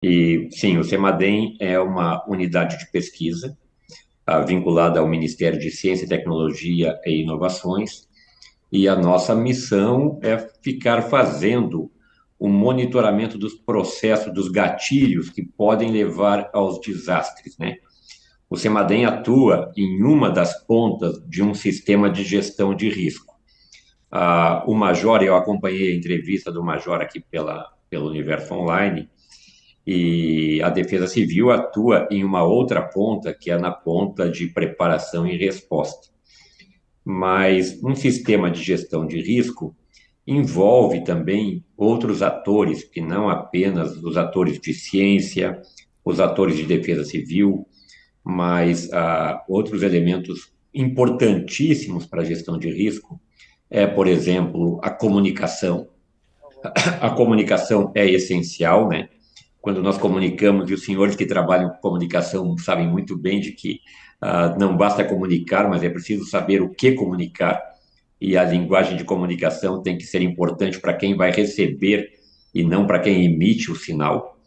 E sim, o CEMADEM é uma unidade de pesquisa vinculada ao Ministério de Ciência, Tecnologia e Inovações, e a nossa missão é ficar fazendo o monitoramento dos processos, dos gatilhos que podem levar aos desastres, né? O CEMADEM atua em uma das pontas de um sistema de gestão de risco. O Major, eu acompanhei a entrevista do Major aqui pelo Universo Online, e a Defesa Civil atua em uma outra ponta, que é na ponta de preparação e resposta. Mas um sistema de gestão de risco envolve também outros atores, que não apenas os atores de ciência, os atores de defesa civil, mas outros elementos importantíssimos para a gestão de risco por exemplo, a comunicação. A comunicação é essencial, né? Quando nós comunicamos, e os senhores que trabalham com comunicação sabem muito bem de que não basta comunicar, mas é preciso saber o que comunicar, e a linguagem de comunicação tem que ser importante para quem vai receber e não para quem emite o sinal.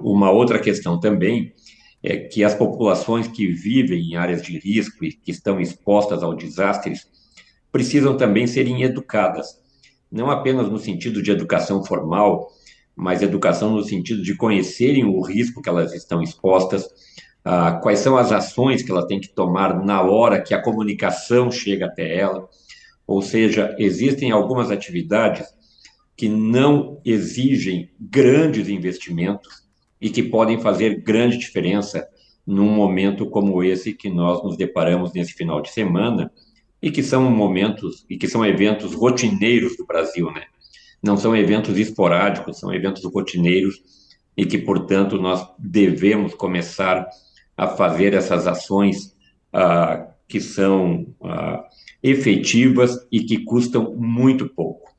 Uma outra questão também é que as populações que vivem em áreas de risco e que estão expostas ao desastres precisam também serem educadas, não apenas no sentido de educação formal, mas educação no sentido de conhecerem o risco que elas estão expostas, quais são as ações que ela tem que tomar na hora que a comunicação chega até ela. Ou seja, existem algumas atividades que não exigem grandes investimentos e que podem fazer grande diferença num momento como esse que nós nos deparamos nesse final de semana, e que são momentos e que são eventos rotineiros do Brasil, né? Não são eventos esporádicos, são eventos rotineiros e que, portanto, nós devemos começar a fazer essas ações que são efetivas e que custam muito pouco.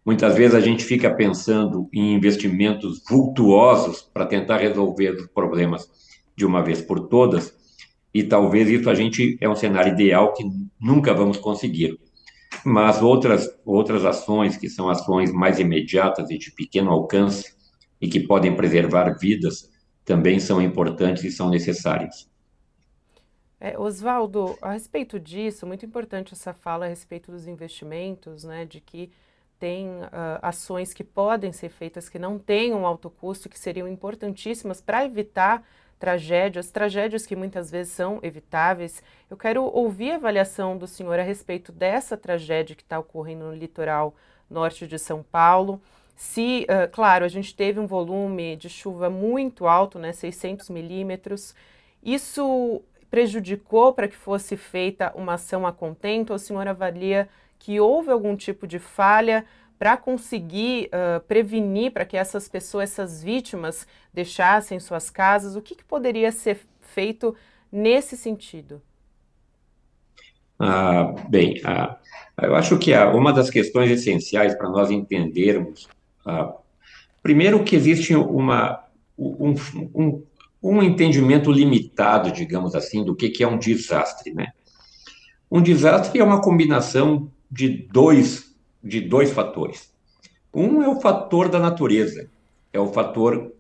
Muitas vezes a gente fica pensando em investimentos vultuosos para tentar resolver os problemas de uma vez por todas, e talvez isso a gente é um cenário ideal que nunca vamos conseguir. Mas outras ações, que são ações mais imediatas e de pequeno alcance, e que podem preservar vidas, também são importantes e são necessárias. Oswaldo, a respeito disso, muito importante essa fala a respeito dos investimentos, né, de que tem ações que podem ser feitas que não têm um alto custo, que seriam importantíssimas para evitar tragédias que muitas vezes são evitáveis. Eu quero ouvir a avaliação do senhor a respeito dessa tragédia que está ocorrendo no litoral norte de São Paulo. Se, claro, a gente teve um volume de chuva muito alto, né, 600 milímetros, isso prejudicou para que fosse feita uma ação a contento? Ou o senhor avalia que houve algum tipo de falha para conseguir prevenir, para que essas pessoas, essas vítimas, deixassem suas casas? O que poderia ser feito nesse sentido? Bem, eu acho que uma das questões essenciais para nós entendermos, primeiro que existe um, um, um entendimento limitado, digamos assim, do que é um desastre, né? Um desastre é uma combinação de dois fatores. Um é o fator da natureza, é o fator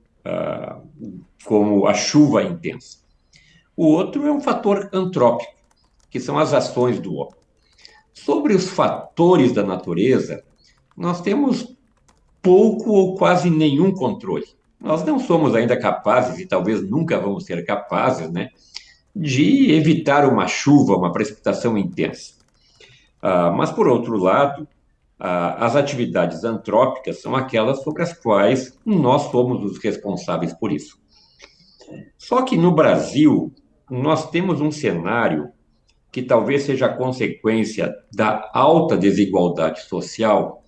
como a chuva intensa. O outro é um fator antrópico, que são as ações do homem. Sobre os fatores da natureza, nós temos pouco ou quase nenhum controle. Nós não somos ainda capazes, e talvez nunca vamos ser capazes, né, de evitar uma chuva, uma precipitação intensa. Mas, por outro lado, as atividades antrópicas são aquelas sobre as quais nós somos os responsáveis por isso. Só que no Brasil, nós temos um cenário que talvez seja a consequência da alta desigualdade social,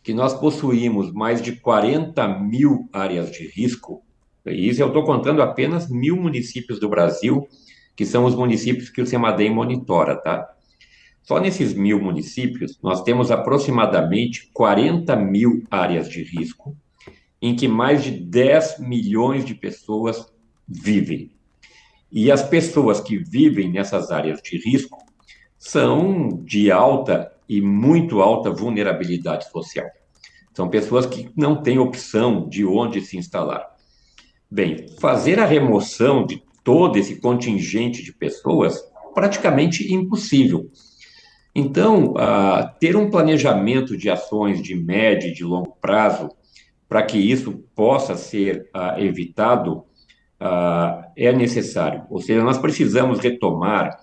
que nós possuímos mais de 40 mil áreas de risco, e isso eu estou contando apenas 1.000 municípios do Brasil, que são os municípios que o CEMADEM monitora, tá? Só nesses 1.000 municípios, nós temos aproximadamente 40 mil áreas de risco, em que mais de 10 milhões de pessoas vivem. E as pessoas que vivem nessas áreas de risco são de alta e muito alta vulnerabilidade social. São pessoas que não têm opção de onde se instalar. Bem, fazer a remoção de todo esse contingente de pessoas praticamente impossível. Então, ter um planejamento de ações de médio e de longo prazo para que isso possa ser evitado é necessário. Ou seja, nós precisamos retomar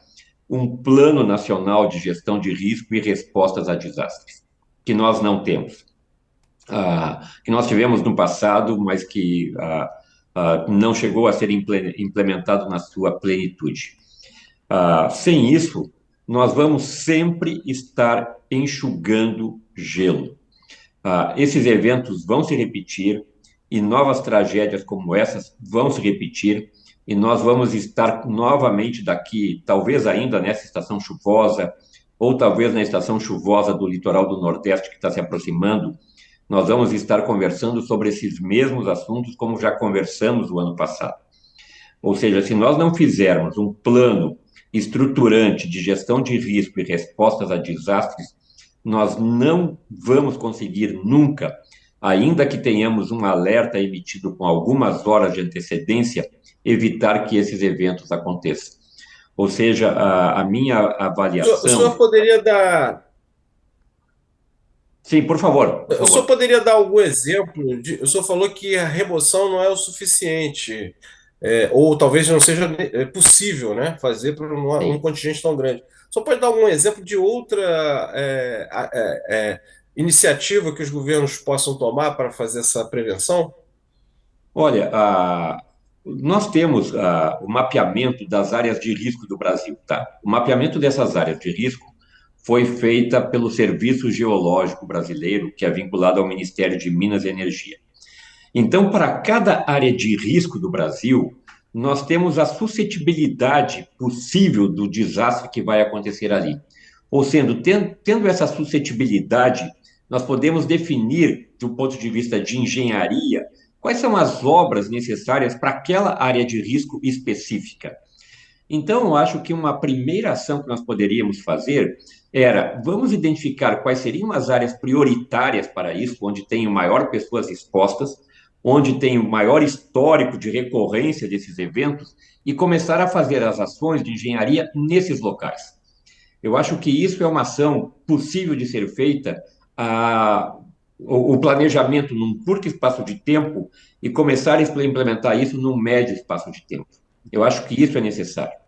um plano nacional de gestão de risco e respostas a desastres, que nós não temos. Que nós tivemos no passado, mas que não chegou a ser implementado na sua plenitude. Sem isso, nós vamos sempre estar enxugando gelo. Esses eventos vão se repetir e novas tragédias como essas vão se repetir e nós vamos estar novamente daqui, talvez ainda nessa estação chuvosa ou talvez na estação chuvosa do litoral do Nordeste que está se aproximando, nós vamos estar conversando sobre esses mesmos assuntos como já conversamos o ano passado. Ou seja, se nós não fizermos um plano estruturante de gestão de risco e respostas a desastres, nós não vamos conseguir nunca, ainda que tenhamos um alerta emitido com algumas horas de antecedência, evitar que esses eventos aconteçam. Ou seja, a minha O senhor avaliação. poderia dar. Sim, por favor, por O senhor favor. poderia dar algum exemplo o senhor falou que a remoção não é o suficiente, ou talvez não seja possível, né, fazer para um Sim. contingente tão grande. O senhor pode dar algum exemplo de outra iniciativa que os governos possam tomar para fazer essa prevenção? Olha, nós temos o mapeamento das áreas de risco do Brasil, tá? O mapeamento dessas áreas de risco foi feita pelo Serviço Geológico Brasileiro, que é vinculado ao Ministério de Minas e Energia. Então, para cada área de risco do Brasil, nós temos a suscetibilidade possível do desastre que vai acontecer ali. Ou sendo, tendo essa suscetibilidade, nós podemos definir, do ponto de vista de engenharia, quais são as obras necessárias para aquela área de risco específica. Então, eu acho que uma primeira ação que nós poderíamos fazer era, vamos identificar quais seriam as áreas prioritárias para isso, onde tem o maior pessoas expostas, onde tem o maior histórico de recorrência desses eventos, e começar a fazer as ações de engenharia nesses locais. Eu acho que isso é uma ação possível de ser feita, o planejamento num curto espaço de tempo e começar a implementar isso num médio espaço de tempo. Eu acho que isso é necessário.